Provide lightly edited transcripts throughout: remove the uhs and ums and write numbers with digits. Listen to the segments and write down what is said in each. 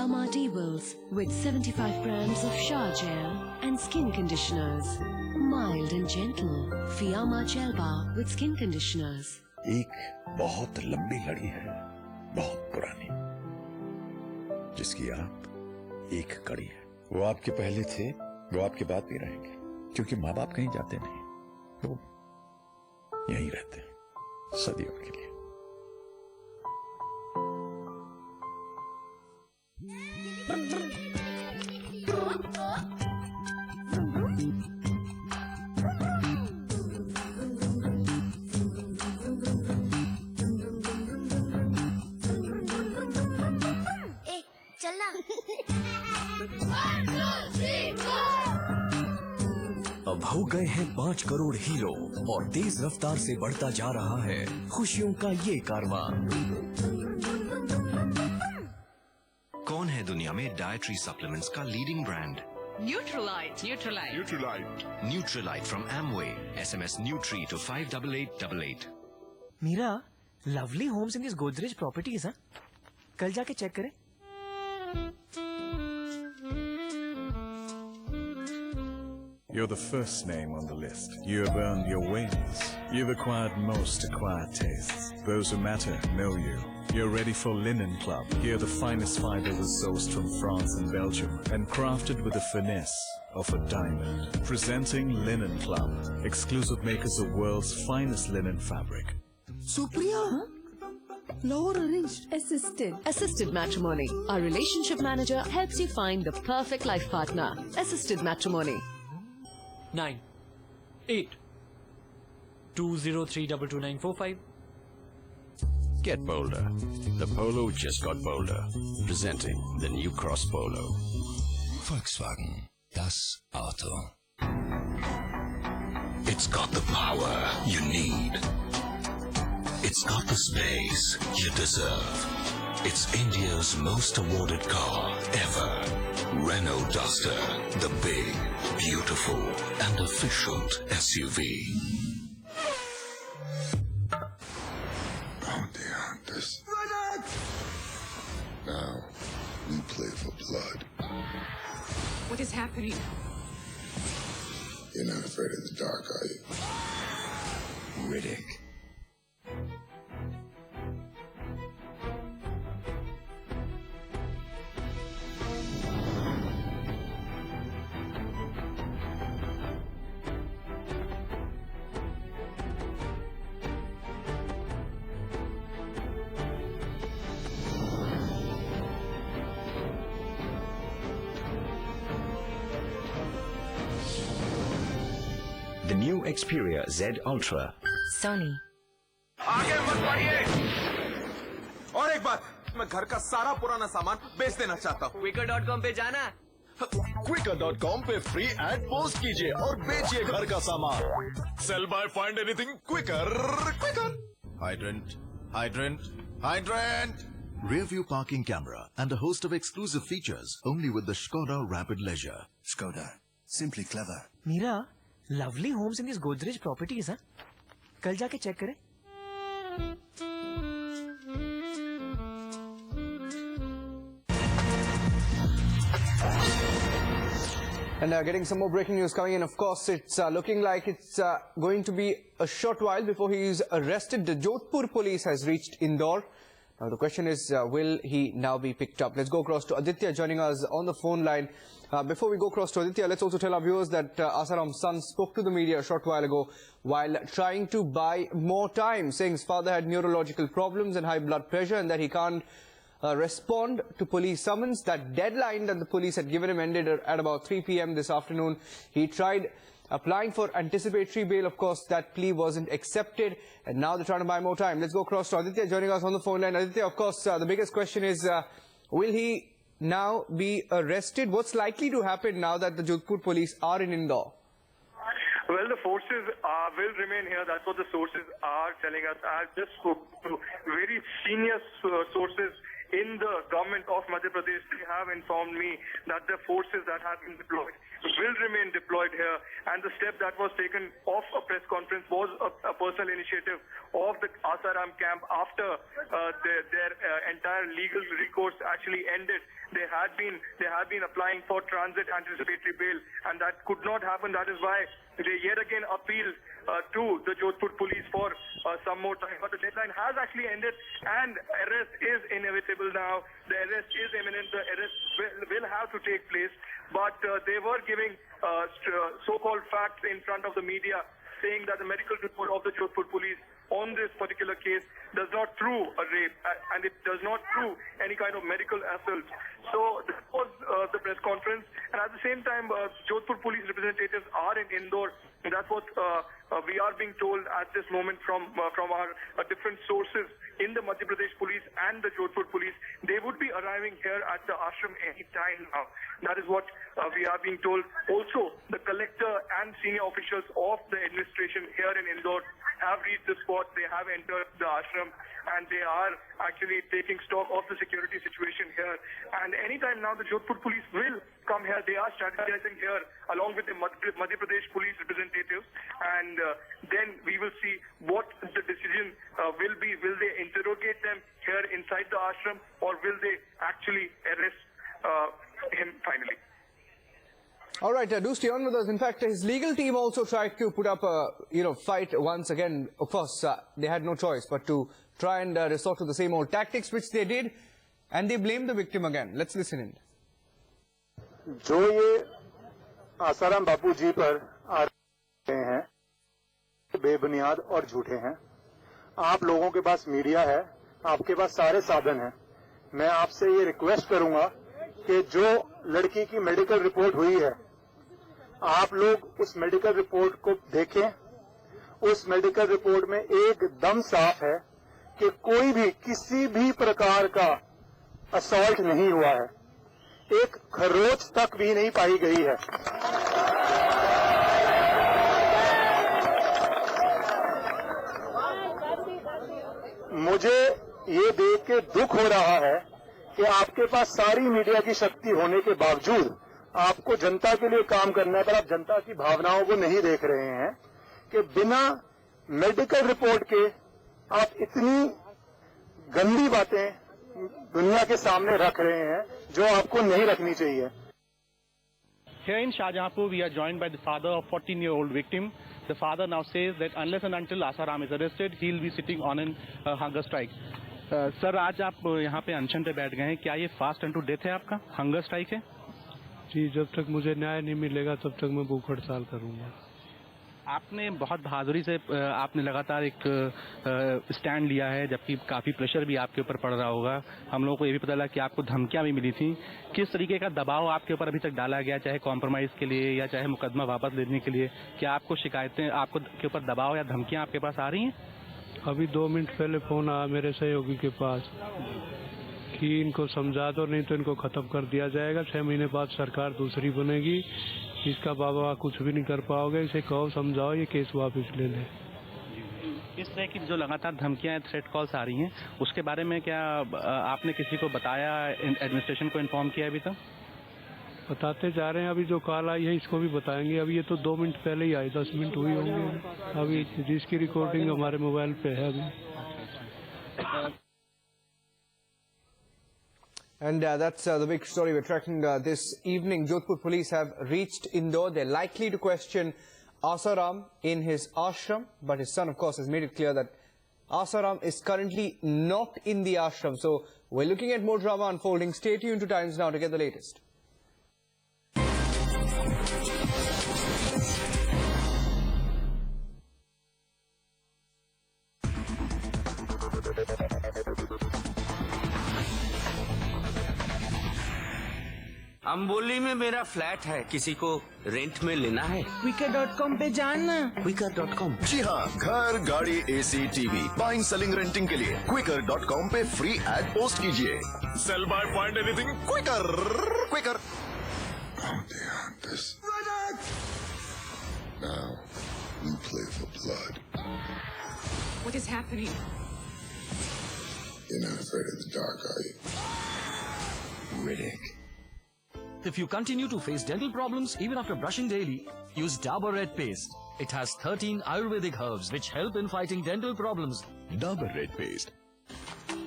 Fiyama Devils with 75 grams of shower gel and skin conditioners. Mild and gentle. Fiyama Gel Bar with skin conditioners. एक बहुत लंबी लड़ी है, बहुत पुरानी, जिसकी आप एक कड़ी है। वो आपके पहले थे, वो आपके बाद भी रहेंगे, क्योंकि माँ बाप कहीं जाते नहीं, वो यहीं रहते हैं सदियों के लिए। अब हो गए हैं 5 करोड़ हीरो और तेज रफ्तार से बढ़ता जा रहा है खुशियों का ये कारवां। कौन है दुनिया में डाइटरी सप्लीमेंट्स का leading brand? Neutralite. Neutralite. Neutralite. Neutralite from Amway. SMS Nutri to 58888. Meera, lovely homes in this Godrej properties हैं? कल जाके चेक करें। You're the first name on the list. You have earned your wings. You've acquired most acquired tastes. Those who matter know you. You're ready for Linen Club. Here the finest fibers are sourced from France and Belgium and crafted with the finesse of a diamond. Presenting Linen Club, exclusive makers of world's finest linen fabric. Supriya? Lower arranged. Assisted matrimony. Our relationship manager helps you find the perfect life partner. Assisted matrimony. 9, 8, 203222945. Get bolder. The Polo just got bolder. Presenting the new Cross Polo. Volkswagen, das Auto. It's got the power you need. It's got the space you deserve. It's India's most awarded car ever. Renault Duster, the big, beautiful and efficient SUV. Bounty hunters. Now, we play for blood. What is happening? You're not afraid of the dark, are you? Riddick. The new Xperia Z Ultra. Sony. आगे मत बढ़िए। और एक बात, मैं घर का सारा पुराना सामान बेच देना चाहता हूँ। Quicker.com पे जाना। Quicker.com पे फ्री एड पोस्ट कीजिए और बेचिए घर का सामान। Sell by find anything quicker. Hydrant, hydrant, hydrant. Rear view parking camera and a host of exclusive features only with the Skoda Rapid Leisure. Skoda, simply clever. Meera, lovely homes in this Godrej properties हैं? कल जाके check करें। And getting some more breaking news coming in. Of course, it's looking like it's going to be a short while before he is arrested. The Jodhpur police has reached Indore. Now the question is, will he now be picked up? Let's go across to Aditya joining us on the phone line. Before we go across to Aditya, let's also tell our viewers that Asaram's son spoke to the media a short while ago while trying to buy more time, saying his father had neurological problems and high blood pressure and that he can't respond to police summons. That deadline that the police had given him ended at about 3 p.m. this afternoon. He tried applying for anticipatory bail. Of course, that plea wasn't accepted, and now they're trying to buy more time. Let's go across to Aditya joining us on the phone line. Aditya, of course, the biggest question is, will he now be arrested? What's likely to happen now that the Jodhpur police are in Indore? Well, the forces will remain here. That's what the sources are telling us. I just spoke to very senior sources in the government of Madhya Pradesh, they have informed me that the forces that have been deployed will remain deployed here, and the step that was taken off a press conference was a personal initiative of the Asaram camp after their entire legal recourse actually ended. They have been applying for transit anticipatory bail, and that could not happen. That is why they yet again appealed to the Jodhpur police for some more time. But the deadline has actually ended, and arrest is inevitable now. The arrest is imminent. The arrest will have to take place. But they were giving so-called facts in front of the media, saying that the medical report of the Jodhpur police on this particular case does not prove a rape, and it does not prove any kind of medical assault. So this was the press conference, and at the same time, Jodhpur police representatives are in Indore. And that's what we are being told at this moment from our different sources in the Madhya Pradesh police and the Jodhpur police. They would be arriving here at the ashram any time now. That is what we are being told. Also, the collector and senior officials of the administration here in Indore have reached the spot. They have entered the ashram, and they are actually taking stock of the security situation here. And anytime now, the Jodhpur police will come here. They are strategizing here along with the Madhya Pradesh police representatives, and then we will see what the decision will be. Will they interrogate them here inside the ashram, or will they actually arrest him finally? All right, do stay on with us. In fact, his legal team also tried to put up a fight once again. Of course, they had no choice but to try and resort to the same old tactics, which they did, and they blamed the victim again. Let's listen in. जो ये आसाराम बापू जी पर आरोप लगे हैं बेबुनियाद और झूठे हैं। आप लोगों के पास मीडिया है, आपके पास सारे साधन हैं। मैं आपसे ये रिक्वेस्ट करूंगा कि जो लड़की की मेडिकल रिपोर्ट हुई है, आप लोग उस मेडिकल रिपोर्ट को देखें। उस मेडिकल रिपोर्ट में एकदम साफ है कि कोई भी किसी भी प्रकार का असॉल्ट नहीं हुआ है, एक खरोच तक भी नहीं पाई गई है। मुझे ये देख के दुख हो रहा है कि आपके पास सारी मीडिया की शक्ति होने के बावजूद आपको जनता के लिए काम करना है, पर आप जनता की भावनाओं को नहीं देख रहे हैं कि बिना मेडिकल रिपोर्ट के आप इतनी गंदी बातें दुनिया के सामने रख रहे हैं जो आपको नहीं रखनी चाहिए। Here in Shahjahanpur, we are joined by the father of 14-year-old victim. The father now says that unless and until Asaram is arrested, he will be sitting on a hunger strike. Sir, आज आप यहाँ पे अनशन पे बैठ गए हैं, क्या ये फास्ट एंड टू डेथ है आपका, हंगर स्ट्राइक है? जी, जब तक मुझे न्याय नहीं मिलेगा तब तक मैं भूख हड़ताल करूँगा। आपने बहुत बहादुरी से आपने लगातार एक स्टैंड लिया है, जबकि काफ़ी प्रेशर भी आपके ऊपर पड़ रहा होगा। हम लोगों को ये भी पता लगा कि आपको धमकियां भी मिली थी। किस तरीके का दबाव आपके ऊपर अभी तक डाला गया, चाहे कॉम्प्रोमाइज़ के लिए या चाहे मुकदमा वापस लेने के लिए? क्या आपको शिकायतें, आपको के ऊपर दबाव या धमकियाँ आपके पास आ रही हैं? अभी 2 मिनट पहले फ़ोन आया मेरे सहयोगी के पास कि इनको समझा दो, नहीं तो इनको ख़त्म कर दिया जाएगा, 6 महीने बाद सरकार दूसरी बनेगी, इसका बाबा कुछ भी नहीं कर पाओगे, इसे कहो समझाओ ये केस वापस ले लें। इस तरह की जो लगातार धमकियां, थ्रेट कॉल्स आ रही हैं, उसके बारे में क्या आपने किसी को बताया, एडमिनिस्ट्रेशन को इन्फॉर्म किया अभी तक? बताते जा रहे हैं, अभी जो कॉल आई है इसको भी बताएंगे। अभी ये तो 2 मिनट पहले ही आई, 10 मिनट हुई होंगे अभी, जिसकी रिकॉर्डिंग हमारे मोबाइल पे है अभी। And that's the big story we're tracking this evening. Jodhpur police have reached Indore. They're likely to question Asaram in his ashram, but his son, of course, has made it clear that Asaram is currently not in the ashram. So we're looking at more drama unfolding. Stay tuned to Times Now to get the latest. Amboli में मेरा flat है, किसी को rent में लेना है? Quikr.com पे जानना। Quikr.com। जी हाँ, घर, गाड़ी, AC, TV, buying, selling, renting के लिए Quikr.com पे फ्री एड पोस्ट कीजिए। Sell, buy, find anything, Quikr, Quikr। Oh dear, this. Now we play for blood. What is happening? You're not afraid of the dark, are you? Riddick. If you continue to face dental problems even after brushing daily, use Dabur Red Paste. It has 13 Ayurvedic herbs which help in fighting dental problems. Dabur Red Paste.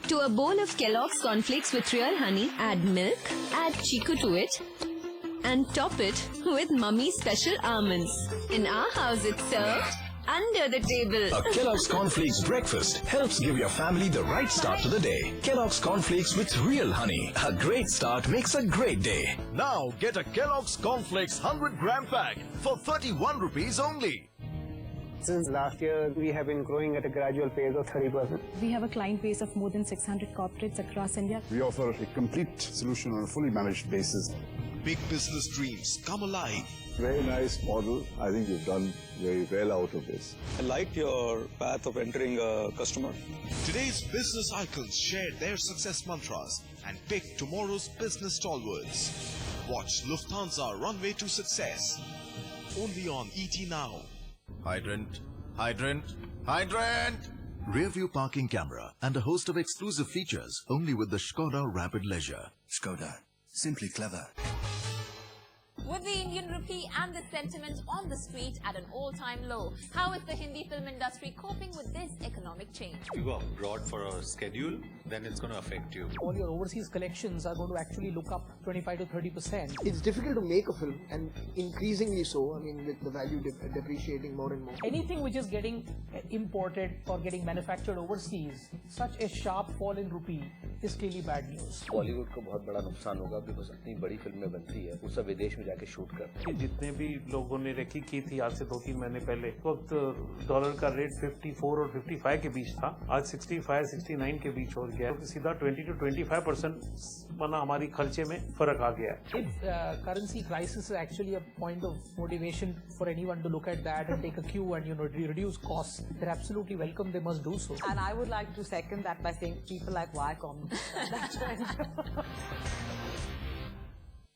To a bowl of Kellogg's cornflakes with real honey, add milk, add chiku to it, and top it with Mummy's special almonds. In our house, it's served under the table. A Kellogg's Cornflakes breakfast helps give your family the right start to the day. Kellogg's Cornflakes with real honey. A great start makes a great day. Now get a Kellogg's Cornflakes 100-gram pack for 31 rupees only. Since last year, we have been growing at a gradual pace of 30%. We have a client base of more than 600 corporates across India. We offer a complete solution on a fully managed basis. Big business dreams come alive. Very nice model. I think you've done very well out of this. I like your path of entering a customer. Today's business icons shared their success mantras and picked tomorrow's business stalwarts. Watch Lufthansa Runway to Success. Only on ET Now. Hydrant, hydrant, hydrant! Rear-view parking camera and a host of exclusive features only with the Skoda Rapid Leisure. Skoda. Simply clever. With the Indian rupee and the sentiment on the street at an all-time low, how is the Hindi film industry coping with this economic change? You go abroad for a schedule, then it's going to affect you. All your overseas collections are going to actually look up 25 to 30%. It's difficult to make a film, and increasingly so, I mean, with the value depreciating more and more. Anything which is getting imported or getting manufactured overseas, such a sharp fall in rupee is clearly bad news. Bollywood को बहुत बड़ा नुकसान होगा because इतनी बड़ी फिल्में बनती है वो सब विदेश में जाके शूट करते हैं। जितने भी लोगों ने रेकी की थी आज से 2-3 महीने पहले वक्त डॉलर का रेट 54 और 55 के बीच था, आज 65-69 के बीच हो गया, तो सीधा 20 to 25% माना हमारी खर्चे में फर्क आ गया। If currency crisis is actually a point of motivation for anyone to look at that and take a cue and reduce costs, they're absolutely welcome. They must do so. And I would like to second that by saying people like Viacom. That's right.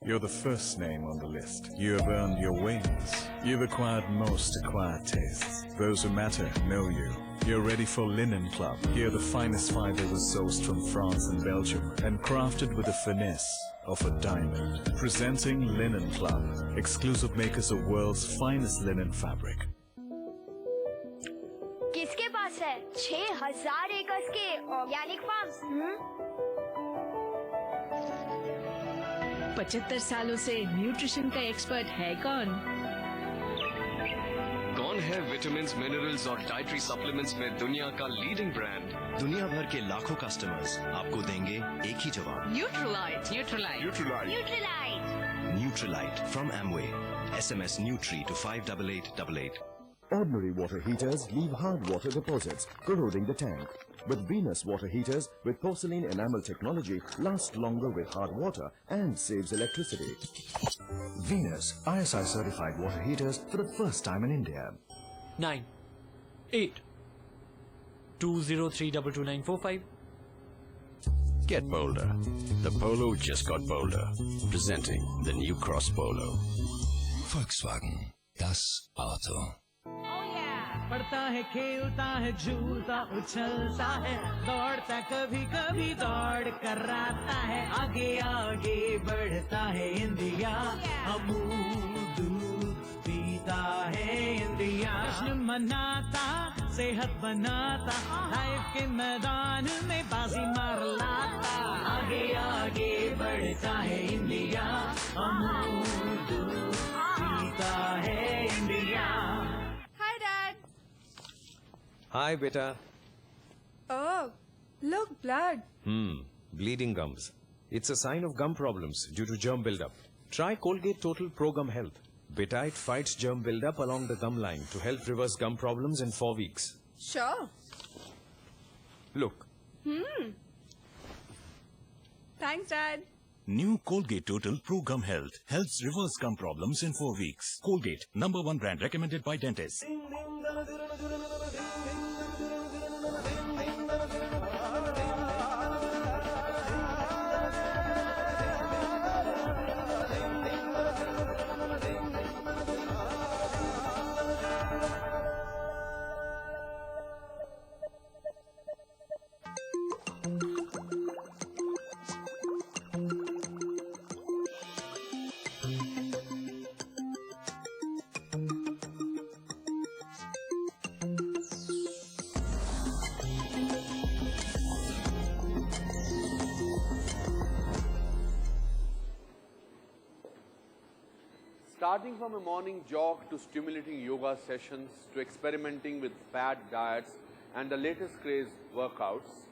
You're the first name on the list. You have earned your wings. You've acquired most acquired tastes. Those who matter know you. You're ready for Linen Club. Here the finest fiber was sourced from France and Belgium and crafted with the finesse of a diamond. Presenting Linen Club, exclusive makers of world's finest linen fabric. किसके पास है 6000 एकड़ के organic farms? 75 सालों से nutrition का expert है कौन? कौन है विटामिन्स, मिनरल्स और डाइटरी सप्लीमेंट्स में दुनिया का लीडिंग ब्रांड? दुनिया भर के लाखों कस्टमर्स आपको देंगे एक ही जवाब। Nutrilite, Nutrilite, Nutrilite, Nutrilite, Nutrilite from Amway. SMS Nutri to 58888. Ordinary water heaters leave hard water deposits, corroding the tank. But Venus water heaters with porcelain enamel technology last longer with hard water and saves electricity. Venus ISI certified water heaters for the first time in India. 9, 8, 203229945. Get bolder. The Polo just got bolder. Presenting the new Cross Polo. Volkswagen. Das Auto. पढ़ता है, खेलता है, झूलता, उछलता है, दौड़ता कभी कभी दौड़ कराता है, आगे आगे बढ़ता है इंडिया, अमूल दूध पीता है इंडिया, जश्न मनाता, सेहत बनाता, लाइफ के मैदान में बाजी मार लाता, आगे आगे बढ़ता है इंडिया, अमूल दूध पीता है India. Hi, beta. Oh, look, blood. Bleeding gums. It's a sign of gum problems due to germ buildup. Try Colgate Total Pro Gum Health. Beta, it fights germ buildup along the gum line to help reverse gum problems in 4 weeks. Sure. Look. Thanks, Dad. New Colgate Total Pro Gum Health helps reverse gum problems in 4 weeks. Colgate, #1 brand recommended by dentists. Starting from a morning jog to stimulating yoga sessions to experimenting with fad diets and the latest craze workouts,